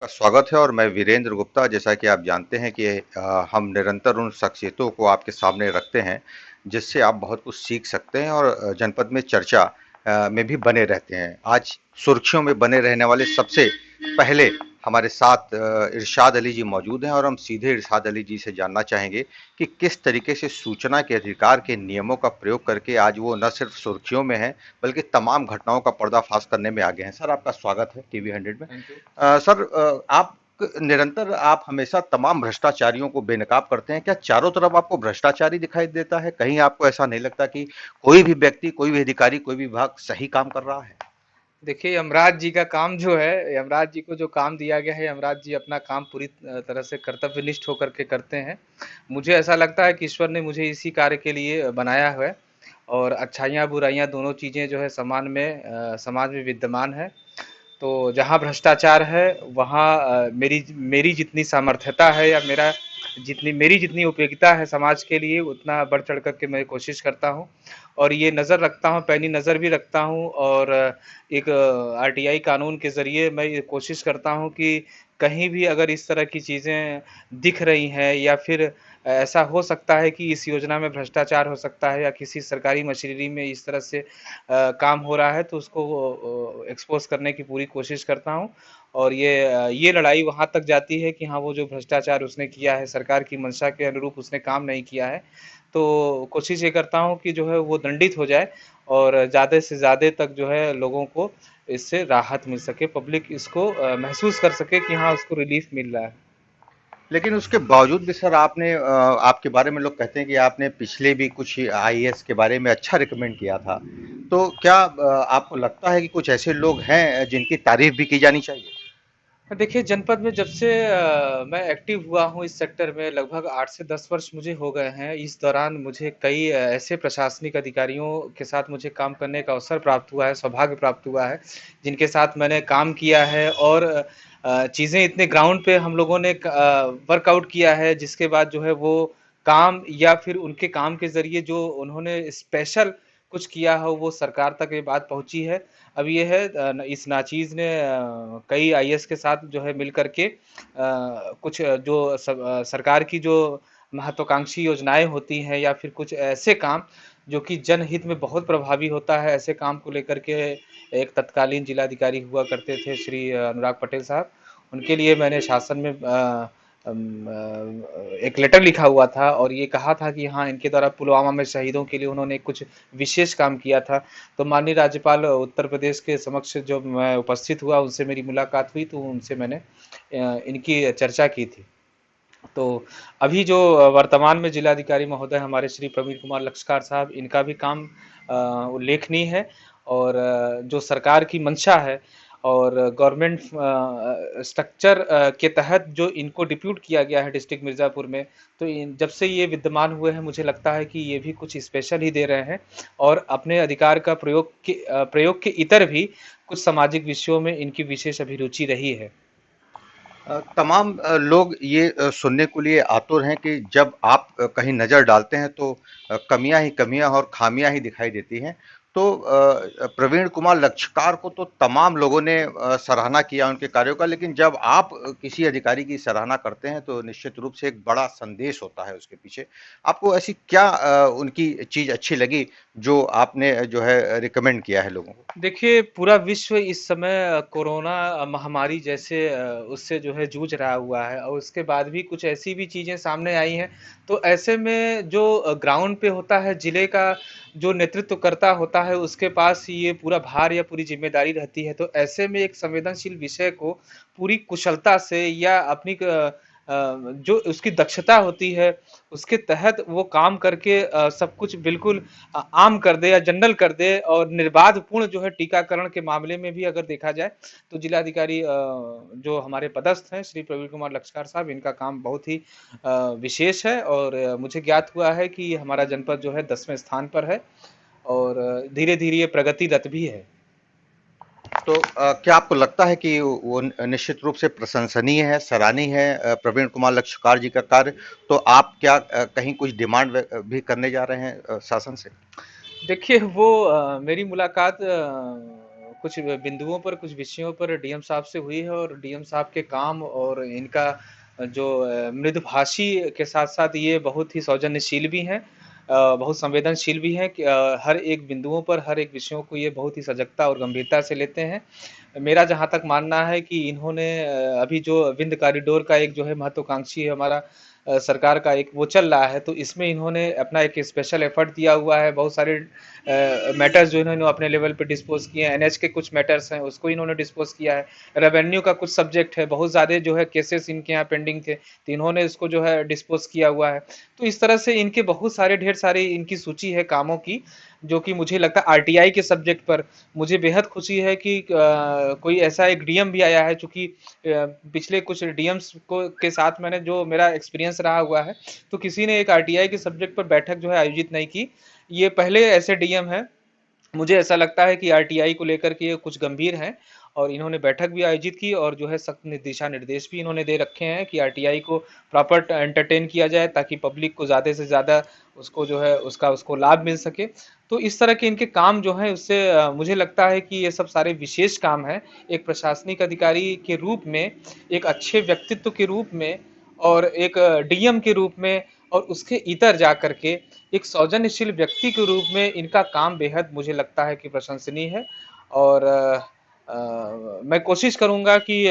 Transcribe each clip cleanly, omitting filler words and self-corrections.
का स्वागत है और मैं वीरेंद्र गुप्ता। जैसा कि आप जानते हैं कि हम निरंतर उन शख्सियतों को आपके सामने रखते हैं जिससे आप बहुत कुछ सीख सकते हैं और जनपद में चर्चा में भी बने रहते हैं। आज सुर्खियों में बने रहने वाले सबसे पहले हमारे साथ इरशाद अली जी मौजूद हैं और हम सीधे इरशाद अली जी से जानना चाहेंगे कि किस तरीके से सूचना के अधिकार के नियमों का प्रयोग करके आज वो न सिर्फ सुर्खियों में हैं बल्कि तमाम घटनाओं का पर्दाफाश करने में आगे हैं। सर, आपका स्वागत है टीवी 100 में। Thank you. सर, आप निरंतर आप हमेशा तमाम भ्रष्टाचारियों को बेनकाब करते हैं। क्या चारों तरफ आपको भ्रष्टाचारी दिखाई देता है? कहीं आपको ऐसा नहीं लगता कि कोई भी व्यक्ति, कोई भी अधिकारी, कोई भी विभाग सही काम कर रहा है? देखिए, यमराज जी का काम जो है, यमराज जी को जो काम दिया गया है, यमराज जी अपना काम पूरी तरह से कर्तव्यनिष्ठ होकर के करते हैं। मुझे ऐसा लगता है कि ईश्वर ने मुझे इसी कार्य के लिए बनाया है और अच्छाइयाँ बुराइयाँ दोनों चीज़ें जो है समाज में विद्यमान है। तो जहाँ भ्रष्टाचार है वहाँ मेरी मेरी जितनी सामर्थ्यता है या मेरी जितनी उपयोगिता है समाज के लिए, उतना बढ़ चढ़ कर के मैं कोशिश करता हूँ और ये नज़र रखता हूँ, पैनी नज़र भी रखता हूँ और एक आरटीआई कानून के ज़रिए मैं ये कोशिश करता हूँ कि कहीं भी अगर इस तरह की चीज़ें दिख रही हैं या फिर ऐसा हो सकता है कि इस योजना में भ्रष्टाचार हो सकता है या किसी सरकारी मशीनरी में इस तरह से काम हो रहा है, तो उसको एक्सपोज़ करने की पूरी कोशिश करता हूँ और ये लड़ाई वहाँ तक जाती है कि हाँ, वो जो भ्रष्टाचार उसने किया है, सरकार की मंशा के अनुरूप उसने काम नहीं किया है, तो कोशिश ये करता हूँ कि जो है वो दंडित हो जाए और ज़्यादा से ज़्यादा तक जो है लोगों को इससे राहत मिल सके, पब्लिक इसको महसूस कर सके कि हाँ, उसको रिलीफ़ मिल रहा है। लेकिन उसके बावजूद भी सर, आपने आपके बारे में लोग कहते हैं कि आपने पिछले भी कुछ आईएएस के बारे में अच्छा रिकमेंड किया था। तो क्या आपको लगता है कि कुछ ऐसे लोग हैं जिनकी तारीफ भी की जानी चाहिए? देखिए, जनपद में जब से मैं एक्टिव हुआ हूँ इस सेक्टर में लगभग 8 से 10 वर्ष मुझे हो गए हैं। इस दौरान मुझे कई ऐसे प्रशासनिक अधिकारियों के साथ मुझे काम करने का अवसर प्राप्त हुआ है, सौभाग्य प्राप्त हुआ है, जिनके साथ मैंने काम किया है और चीज़ें इतने ग्राउंड पे हम लोगों ने वर्कआउट किया है, जिसके बाद जो है वो काम या फिर उनके काम के ज़रिए जो उन्होंने स्पेशल कुछ किया हो, वो सरकार तक ये बात पहुँची है। अब ये है इस नाचीज़ ने कई आईएएस के साथ जो है मिल कर के कुछ जो सरकार की जो महत्वाकांक्षी योजनाएँ होती हैं या फिर कुछ ऐसे काम जो कि जनहित में बहुत प्रभावी होता है, ऐसे काम को लेकर के एक तत्कालीन जिलाधिकारी हुआ करते थे श्री अनुराग पटेल साहब। उनके लिए मैंने शासन में एक लेटर लिखा हुआ था और ये कहा था कि हाँ, इनके द्वारा पुलवामा में शहीदों के लिए उन्होंने कुछ विशेष काम किया था। तो माननीय राज्यपाल उत्तर प्रदेश के समक्ष जब मैं उपस्थित हुआ, उनसे मेरी मुलाकात हुई, तो उनसे मैंने इनकी चर्चा की थी। तो अभी जो वर्तमान में जिलाधिकारी महोदय हमारे श्री प्रवीण कुमार लक्षकार साहब, इनका भी काम उल्लेखनीय है और जो सरकार की मंशा है और गवर्नमेंट स्ट्रक्चर के तहत जो इनको डिप्यूट किया गया है डिस्ट्रिक्ट मिर्ज़ापुर में, तो जब से ये विद्यमान हुए हैं मुझे लगता है कि ये भी कुछ स्पेशल ही दे रहे हैं और अपने अधिकार का प्रयोग के इतर भी कुछ सामाजिक विषयों में इनकी विशेष अभिरुचि रही है। तमाम लोग ये सुनने के लिए आतुर हैं कि जब आप कहीं नज़र डालते हैं तो कमियां ही कमियां और खामियां ही दिखाई देती हैं। तो प्रवीण कुमार लक्षकार को तो तमाम लोगों ने सराहना किया उनके कार्यों का, लेकिन जब आप किसी अधिकारी की सराहना करते हैं तो निश्चित रूप से एक बड़ा संदेश होता है उसके पीछे। आपको ऐसी क्या उनकी चीज़ अच्छी लगी जो आपने जो है रिकमेंड किया है लोगों को? देखिए, पूरा विश्व इस समय कोरोना महामारी जैसे उससे जो है जूझ रहा हुआ है और उसके बाद भी कुछ ऐसी भी चीज़ें सामने आई हैं, तो ऐसे में जो ग्राउंड पे होता है, जिले का जो नेतृत्वकर्ता होता है, उसके पास ये पूरा भार या पूरी ज़िम्मेदारी रहती है। तो ऐसे में एक संवेदनशील विषय को पूरी कुशलता से या अपनी जो उसकी दक्षता होती है, उसके तहत वो काम करके सब कुछ बिल्कुल आम कर दे या जनरल कर दे और निर्बाध पूर्ण जो है टीकाकरण के मामले में भी अगर देखा जाए तो जिलाधिकारी जो हमारे पदस्थ हैं श्री प्रवीण कुमार लक्षकार साहब, इनका काम बहुत ही विशेष है और मुझे ज्ञात हुआ है कि हमारा जनपद जो है 10वें स्थान पर है और धीरे धीरे ये प्रगतिरत भी है। तो क्या आपको लगता है कि वो निश्चित रूप से प्रशंसनीय है, सराहनीय है प्रवीण कुमार लक्षकार जी का कार्य? तो आप क्या कहीं कुछ डिमांड भी करने जा रहे हैं शासन से? देखिए वो मेरी मुलाकात कुछ बिंदुओं पर, कुछ विषयों पर डीएम साहब से हुई है, और डीएम साहब के काम और इनका जो मृदुभाषी के साथ-साथ ये बहुत ही सौजन्यशील भी हैं, बहुत संवेदनशील भी हैं कि हर एक बिंदुओं पर, हर एक विषयों को ये बहुत ही सजगता और गंभीरता से लेते हैं। मेरा जहाँ तक मानना है कि इन्होंने अभी जो विंध्य कॉरिडोर का एक जो है महत्वाकांक्षी हमारा सरकार का एक वो चल रहा है, तो इसमें इन्होंने अपना एक स्पेशल एफर्ट दिया हुआ है। बहुत सारे मैटर्स जो इन्होंने अपने लेवल पे डिस्पोज किए हैं, एनएच के कुछ मैटर्स हैं उसको इन्होंने डिस्पोज किया है, रेवेन्यू का कुछ सब्जेक्ट है, बहुत ज़्यादा जो है केसेस इनके यहाँ पेंडिंग थे, तो इन्होंने इसको जो है डिस्पोज किया हुआ है। तो इस तरह से इनके बहुत सारे ढेर सारी इनकी सूची है कामों की, जो कि मुझे लगता है आरटीआई के सब्जेक्ट पर मुझे बेहद खुशी है कि कोई ऐसा एक डीएम भी आया है, चूंकि पिछले कुछ डीएम्स को के साथ मैंने जो मेरा एक्सपीरियंस रहा हुआ है, तो किसी ने एक आरटीआई के सब्जेक्ट पर बैठक जो है आयोजित नहीं की। ये पहले ऐसे डीएम है। मुझे ऐसा लगता है कि आरटीआई को लेकर के ये कुछ गंभीर हैं, और इन्होंने बैठक भी आयोजित की, और जो है सख्त दिशा निर्देश भी इन्होंने दे रखे हैं कि आरटीआई को प्रॉपर एंटरटेन किया जाए, ताकि पब्लिक को ज़्यादा से ज़्यादा उसको जो है उसको लाभ मिल सके। तो इस तरह के इनके काम जो हैं उससे मुझे लगता है कि ये सब सारे विशेष काम हैं, एक प्रशासनिक अधिकारी के रूप में, एक अच्छे व्यक्तित्व के रूप में, और एक डीएम के रूप में, और उसके इतर जा करके एक सौजन्यशील व्यक्ति के रूप में इनका काम बेहद मुझे लगता है कि प्रशंसनीय है। और मैं कोशिश करूंगा कि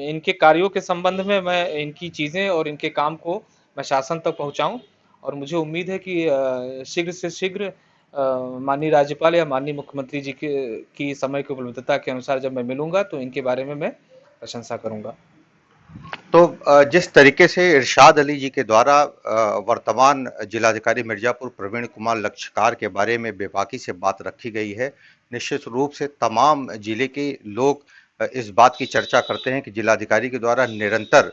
इनके कार्यों के संबंध में मैं इनकी चीज़ें और इनके काम को मैं शासन तक पहुंचाऊं, और मुझे उम्मीद है कि शीघ्र से शीघ्र माननीय राज्यपाल या माननीय मुख्यमंत्री जी के की समय की उपलब्धता के अनुसार जब मैं मिलूंगा तो इनके बारे में मैं प्रशंसा करूंगा। तो जिस तरीके से इरशाद अली जी के द्वारा वर्तमान जिलाधिकारी मिर्जापुर प्रवीण कुमार लक्षकार के बारे में बेबाकी से बात रखी गई है, निश्चित रूप से तमाम जिले के लोग इस बात की चर्चा करते हैं कि जिलाधिकारी के द्वारा निरंतर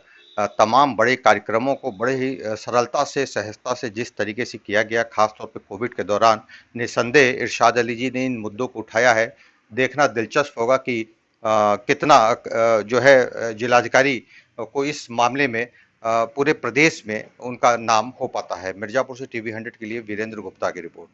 तमाम बड़े कार्यक्रमों को बड़े ही सरलता से, सहजता से जिस तरीके से किया गया, खासतौर पे कोविड के दौरान निसंदेह इरशाद अली जी ने इन मुद्दों को उठाया है। देखना दिलचस्प होगा कि कितना जो है जिलाधिकारी को इस मामले में पूरे प्रदेश में उनका नाम हो पाता है। मिर्जापुर से टीवी 100 के लिए वीरेंद्र गुप्ता की रिपोर्ट।